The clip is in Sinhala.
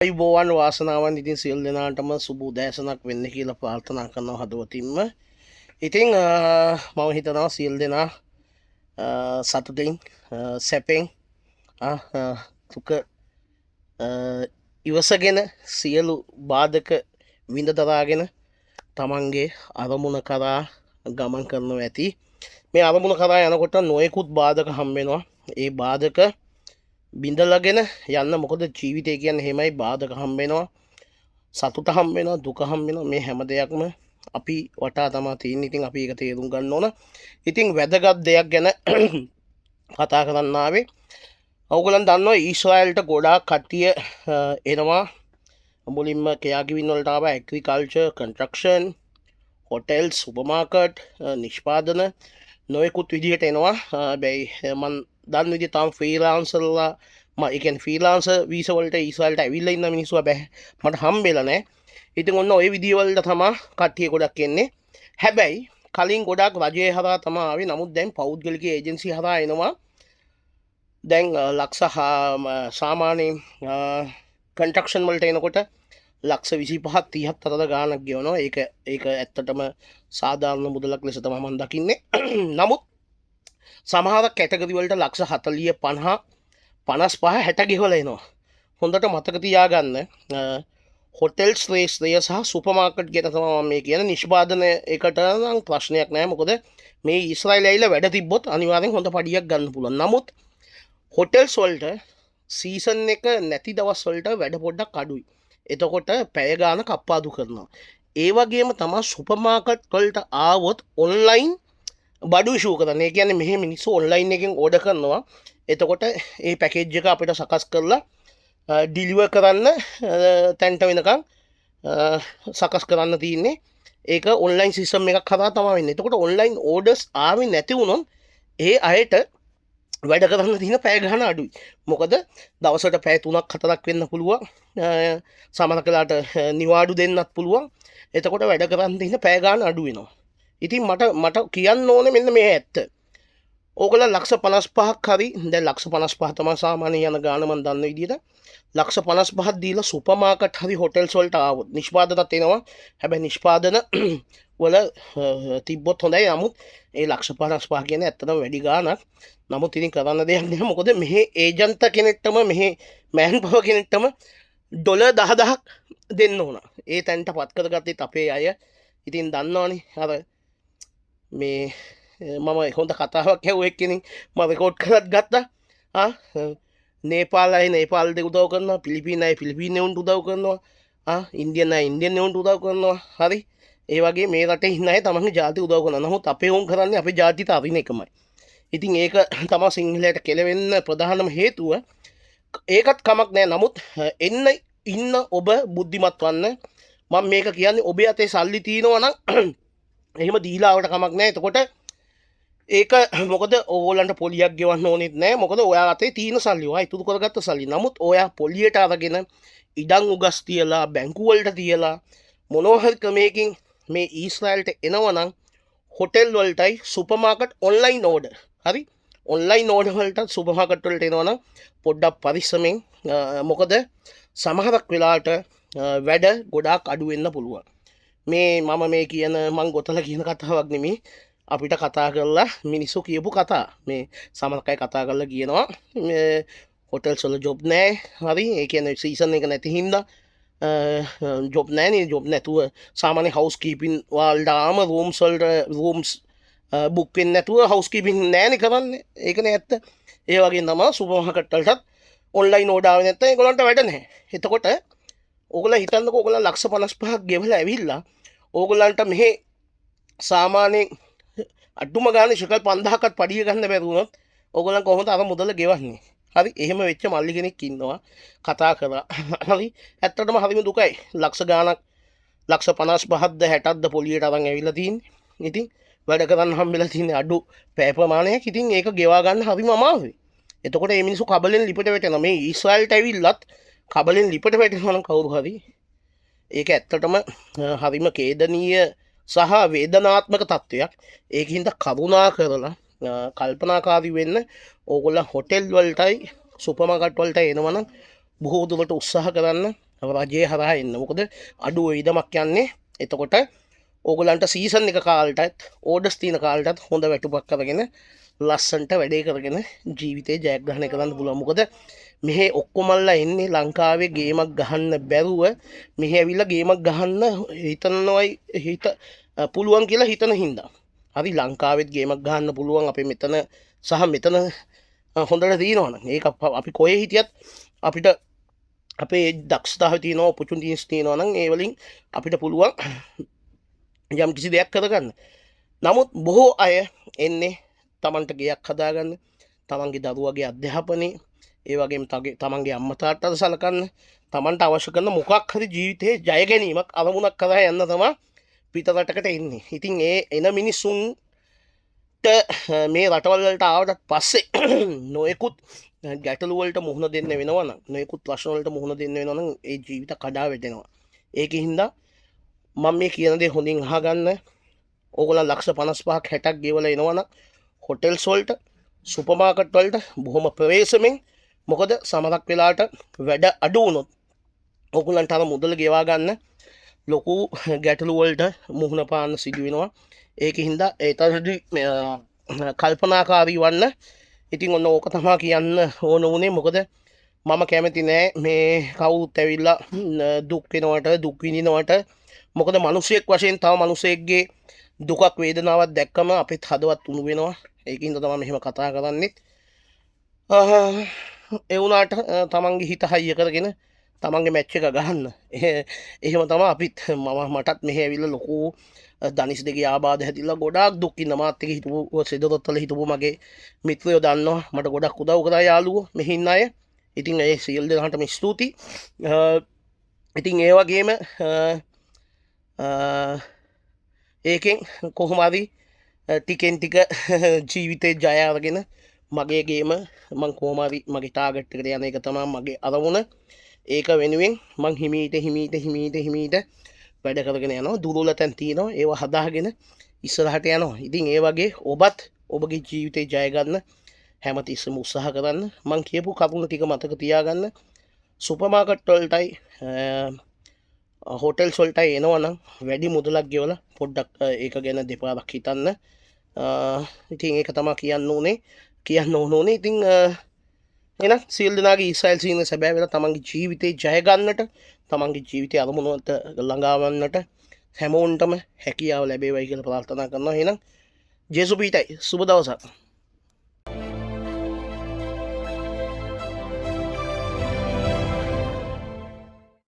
අයිබෝවන් වාසනාවන් ඉතින් සියලු දෙනාටම සුබ උදෑසනක් වෙන්න කියලා ප්‍රාර්ථනා කරනවා හදවතින්ම. ඉතින් මම හිතනවා සියලු දෙනා සතුටින් සැපෙන් සුඛ ඉවසගෙන සියලු බාධක විඳ දරාගෙන තමන්ගේ අරමුණ කරා ගමන් කරනවා ඇති. මේ අරමුණ කරා යනකොට නොයෙකුත් බාධක හම්බ වෙනවා. ඒ බාධක බිඳලගෙන යන්න. මොකද ජීවිතය කියන්නේ එහෙමයි, බාධක හම්බ වෙනවා, සතුට හම්බ වෙනවා, දුක හම්බ වෙනවා. මේ හැම දෙයක්ම අපි වටා තමයි තියෙන්නේ. ඉතින් අපි ඒක තේරුම් ගන්න ඕන. ඉතින් වැදගත් දෙයක් ගැන කතා කරන්න ආවේ. ඔයගොල්ලන් දන්නවා ඊශ්‍රායලට ගොඩාක් කට්ටිය එනවා. මුලින්ම කෙයාගිවින් වලට ආවා. Agriculture, construction, hotel, super market, නිෂ්පාදන නොයෙකුත් විදිහට එනවා. හැබැයි මන් දන්න විදිහට තාම ෆ්‍රීලාන්සර්ලා ෆ්‍රීලාන්සර් වීසා වලට ඊශ්‍රායලට ඇවිල්ලා ඉන්න මිනිස්සු හැබැයි මට හම්බෙලා නැහැ. ඉතින් ඔන්න ওই විදිහ වලට තමයි කට්ටිය ගොඩක් එන්නේ. හැබැයි කලින් ගොඩක් රජය හරහා තමයි ආවේ. නමුත් දැන් පෞද්ගලික ඒජන්සි හරහා එනවා. දැන් ලක්ෂ සාමාන්‍යයෙන් කන්ස්ට්‍රක්ෂන් වලට එනකොට ලක්ෂ 25ක් 30ක් අතර ගාණක් ගෙවනවා. ඒක ඇත්තටම සාධාරණ මුදලක් ලෙස තමයි මම දකින්නේ. නමුත් සමහර කැටගරි වලට ලක්ෂ 40 50 55 60 ගෙවලා එනවා. හොඳට මතක තියාගන්න හොටෙල් ශ්‍රේෂ්ඨය සහ සුපර් මාකට් ගැන තමයි මම මේ කියන. නිෂ්පාදන එකට නම් ප්‍රශ්නයක් නැහැ. මොකද මේ ඊශ්‍රායලයේ ඇවිල්ලා වැඩ තිබ්බොත් අනිවාර්යෙන් හොඳ පඩියක් ගන්න පුළුවන්. නමුත් හොටෙල්ස් වලට සීසන් එක නැති දවස් වලට වැඩ පොඩ්ඩක් අඩුයි. එතකොට පැය ගානක් අප්පාදු කරනවා. ඒ වගේම තමයි සුපර් මාකට් වලට ආවොත් ඔන්ලයින් බඩු ඉෂුව කරන්න. ඒ කියන්නේ මෙහෙ මිනිස්සු ඔන්ලයින් එකෙන් ඕඩර් කරනවා. එතකොට ඒ පැකේජ් එක අපිට සකස් කරලා ඩිලිවර් කරන්න තැන්ට වෙනකම් සකස් කරන්න තියෙන්නේ. ඒක ඔන්ලයින් සිස්ටම් එකක් හරහා තමයි වෙන්නේ. එතකොට ඔන්ලයින් ඕඩර්ස් ආවේ නැති වුණොත් ඒ අයට වැඩ කරන්න තියෙන පැය ගන්න අඩුයි. මොකද දවසට පැය 3ක් 4ක් වෙන්න පුළුවන්. සමහර කලාට නිවාඩු දෙන්නත් පුළුවන්. එතකොට වැඩ කරන්න තියෙන පැය ගන්න අඩු වෙනවා. ඉතින් මට කියන්න ඕනේ මෙන්න මේ ඇත්ත. ඕගොල්ලෝ ලක්ෂ 55ක් හරි දැන් ලක්ෂ 55 තමයි සාමාන්‍ය යන ගාන මම දන්න විදිහට. ලක්ෂ 55ක් දීලා සුපර් මාකට් හරි හොටෙල්ස් වලට ආවොත් නිෂ්පාදනත් එනවා. හැබැයි නිෂ්පාදන වල තිබ්බොත් හොඳයි. නමුත් ඒ ලක්ෂ 55 කියන්නේ ඇත්තටම වැඩි ගාණක්. නමුත් ඉතින් කරන්න දෙයක් නැහැ. මොකද මෙහි ඒජන්ත කෙනෙක්ටම මෙහි මෑන් පවර් කෙනෙක්ටම ඩොලර් 10000ක් දෙන්න ඕන. ඒ තැනට පත් කරගත්තේ අපේ අය. ඉතින් දන්නවනේ අර මේ මම හොඳ කතාවක් ඇහුවෙක් කෙනෙක් මම රෙකෝඩ් කරත් ගත්තා. නේපාලට උදව් කරනවා, පිලිපීන අය පිලිපීනයන්ට උදව් කරනවා, ඉන්දියන් අය ඉන්දියන්යන්ට උදව් කරනවා. හරි, ඒ වගේ මේ රටේ ඉන්න අය තමන්ගේ ජාති උදව් කරනවා. නමුත් අපේ උන් කරන්නේ අපේ ජාතියට අරින එකමයි. ඉතින් ඒක තමයි සිංහලයට කෙලවෙන්න ප්‍රධානම හේතුව. ඒකත් කමක් නැහැ. නමුත් ඉන්න ඔබ බුද්ධිමත් වන්න. මම මේක කියන්නේ ඔබේ අතේ සල්ලි තියෙනවා නම් එහෙම දීලාවට කමක් නැහැ. එතකොට ඒක මොකද ඕගොල්ලන්ට පොලියක් ගෙවන්න ඕනෙත් නැහැ. මොකද ඔයා අතේ තියෙන සල්ලි ඔයා ඉතුරු කරගත්ත සල්ලි. නමුත් ඔයා පොලියට අරගෙන ඉඩම් උගස් තියලා බැංකු වලට තියලා මොනවා හරි ක්‍රමයකින් මේ ඊශ්‍රායලට එනවනම් හොටෙල් වලටයි සුපර් මාකට් ඔන්ලයින් ඕඩර්. හරි, ඔන්ලයින් ඕඩර් වලට සුපර් මාකට් වලට එනවනම් පොඩ්ඩක් පරිස්සමෙන්. මොකද සමහරක් වෙලාවට වැඩ ගොඩාක් අඩු වෙන්න පුළුවන්. මේ මම මේ කියන මං ගොතලා කියන කතාවක් නෙමෙයි. අපිට කතා කරලා මිනිස්සු කියපු කතා. මේ සමහරකයි කතා කරලා කියනවා මේ හොටෙල්ස් වල ජොබ් නැහැ. හරි, ඒ කියන්නේ සීසන් එක නැති හින්දා ජොබ් නැහැ නේ. ජොබ් නැතුව සාමාන්‍ය හවුස් කීපින් වලට ආම රූම්ස් බුක් වෙන්නේ නැතුව හවුස් කීපින් නැහැනේ කරන්නේ. ඒකනේ ඇත්ත. ඒ වගේ තමයි සුපර් මාකට් වලටත් ඔන්ලයින් ඕඩර් ආවේ නැත්නම් ඒගොල්ලන්ට වැඩ නැහැ. එතකොට ඕගොල්ලෝ හිතන්නකෝ ඕගොල්ලෝ ලක්ෂ 55ක් ගෙවලා ඇවිල්ලා ඕගොල්ලන්ට මෙහි සාමාන්‍යයෙන් අඩුම ගානේ ශකල් 5000ක්වත් පඩිය ගන්න බැරි වුණොත් ඕගොල්ලන් කොහොමද අර මුදල ගෙවන්නේ? හරි, එහෙම වෙච්ච මල්ලි කෙනෙක් ඉන්නවා කතා කරලා. හරි, ඇත්තටම හරිම දුකයි. ලක්ෂ ගාණක් ලක්ෂ 55ක්ද 60ක්ද පොලියට අරන් ඇවිල්ලා තින්නේ. ඉතින් වැඩ කරන්න හම්බෙලා තියෙන අඩු පැය ප්‍රමාණයක්. ඉතින් ඒක ගෙවා ගන්න හරිම අමාරුයි. එතකොට මේ මිනිස්සු කබලෙන් ලිපට වැටෙනවා. මේ ඊශ්‍රායලට ඇවිල්ලත් කබලෙන් ලිපට වැටෙනවා නම් කවුරු හරි. ඒක ඇත්තටම හරිම ඛේදනීය සහ වේදනාත්මක තත්ත්වයක්. ඒකින්ද කරුණා කරලා කල්පනාකාරී වෙන්න ඕගොල්ලෝ හොටෙල් වලටයි සුපර් මාකට් වලට එනවනම් බොහෝ දුරට උත්සාහ කරන්න. රජය හරහා එන්න. මොකද අඩු ඉඩමක් යන්නේ. එතකොට ඕගලන්ට සීසන් එක කාලටත් ඕඩස් තියන කාලටත් හොඳ වැටුපක් කරගෙන ලස්සන්ට වැඩේ කරගෙන ජීවිතය ජයග්‍රහණය කරන්න පුළුවන්. මොකද මෙහෙ ඔක්කොමල්ලා එන්නේ ලංකාවේ ගේමක් ගහන්න බැරුව මෙහෙ ඇවිල්ලා ගේමක් ගහන්න හිතනවයි හිත පුළුවන් කියලා හිතන හින්දා. හරි ලංකාවෙත් ගේමක් ගහන්න පුළුවන් අපේ මෙතන සහ මෙතන හොඳට තියෙනවනම් ඒක අපි කොහේ හිටියත් අපිට අපේ දක්ෂතාවය තියෙනවා ඔපචුනිටිස් තියෙනවා නම් ඒ වලින් අපිට පුළුවන් යම් කිසි දෙයක් කරගන්න. නමුත් බොහෝ අය එන්නේ තමන්ට ගයක් හදාගන්න, තමන්ගේ දරුවගේ අධ්‍යාපනයේ, ඒ වගේම තමන්ගේ අම්මා තාත්තට සලකන්න, තමන්ට අවශ්‍ය කරන මොකක් හරි ජීවිතේ ජය ගැනීමක් අරමුණක් කරා යන්න තමයි පිටරටකට එන්නේ. ඉතින් ඒ එන මිනිස්සුන්ට මේ රටවල් වලට ආවට පස්සේ නොයෙකුත් ගැටලු වලට මුහුණ දෙන්න වෙනවා නම්, නොයෙකුත් ප්‍රශ්න වලට මුහුණ දෙන්න වෙනවා නම් ඒ ජීවිත කඩා වැටෙනවා. ඒකින්ද මම මේ කියන දේ හොඳින් අහගන්න. ඕගොල්ලෝ ලක්ෂ 55ක් 60ක් ගෙවලා එනවනම් හොටෙල්ස් වලට, සුපර් මාකට් වලට බොහොම ප්‍රවේශමෙන්. මොකද සමහරක් වෙලාවට වැඩ අඩු වුණොත් ඕගොල්ලන්ට අර මුදල ගෙවා ගන්න ලොකු ගැටලු වලට මුහුණ පාන්න සිදු වෙනවා. ඒකින්ද ඒ තරදී කල්පනාකාරී වන්න. ඉතින් ඔන්න ඕක තමයි කියන්න ඕන උනේ. මොකද මම කැමති නෑ මේ කවුරුත් ඇවිල්ලා දුක් වෙනවට, දුක් විඳිනවට. මොකද මිනිසෙක් වශයෙන් තව මිනිසෙක්ගේ දුකක් වේදනාවක් දැක්කම අපිත් හදවත් උණු වෙනවා. ඒකින්ද තමයි මෙහෙම කතා කරන්නේ. ඒ වුණාට තමන්ගේ හිත හයිය කරගෙන තමන්ගේ මැච් එක ගහන්න. එහෙම තමයි අපිත් මටත් මෙහෙ ඇවිල්ලා ලොකු දනිස් දෙකේ ආබාධ හැදිලා ගොඩාක් දුක් ඉන්න මාත් එක්ක හිටපු සෙදරොත්තල හිටපු මගේ මිත්‍රයෝ දන්නවා මට ගොඩක් උදව් කරා යාළුවෝ මෙහි ඉන්න අය. ඉතින් ඒ සියලු දෙනාටම ස්තුතියි. ඉතින් ඒ වගේම ඒකෙන් කොහොම හරි ටිකෙන් ටික ජීවිතේ ජය අරගෙන මගේ ගේම මං කොහොම හරි මගේ ටාගට් එකට යන එක තමයි මගේ අරමුණ. ඒක වෙනුවෙන් මං හිමීට වැඩ කරගෙන යනවා. දුර්වල තැන් තියෙනවා ඒව හදාගෙන ඉස්සරහට යනවා. ඉතින් ඒ වගේ ඔබත් ඔබගේ ජීවිතේ ජය ගන්න හැමතිස්සෙම උත්සාහ කරන්න. මං කියපු කරුණු ටික මතක තියාගන්න. සුපර් මාකට් වලටයි හොටෙල්ස් වලටයි එනවනම් වැඩි මුදලක් ගෙවලා පොඩ්ඩක් ඒක ගැන දෙපාරක් හිතන්න. ඉතින් ඒක තමයි කියන්න ඕනේ. ඉතින් එහෙනම් සියලු දෙනාගේ ඊසයිල් සීන සැබෑ වෙලා තමන්ගේ ජීවිතේ ජය ගන්නට, තමන්ගේ ජීවිතේ අරමුණට ළඟාවන්නට හැමෝන්ටම හැකියාව ලැබේවයි කියලා ප්‍රාර්ථනා කරනවා. එහෙනම් ජේසුස් පීඨයි. සුබ දවසක්.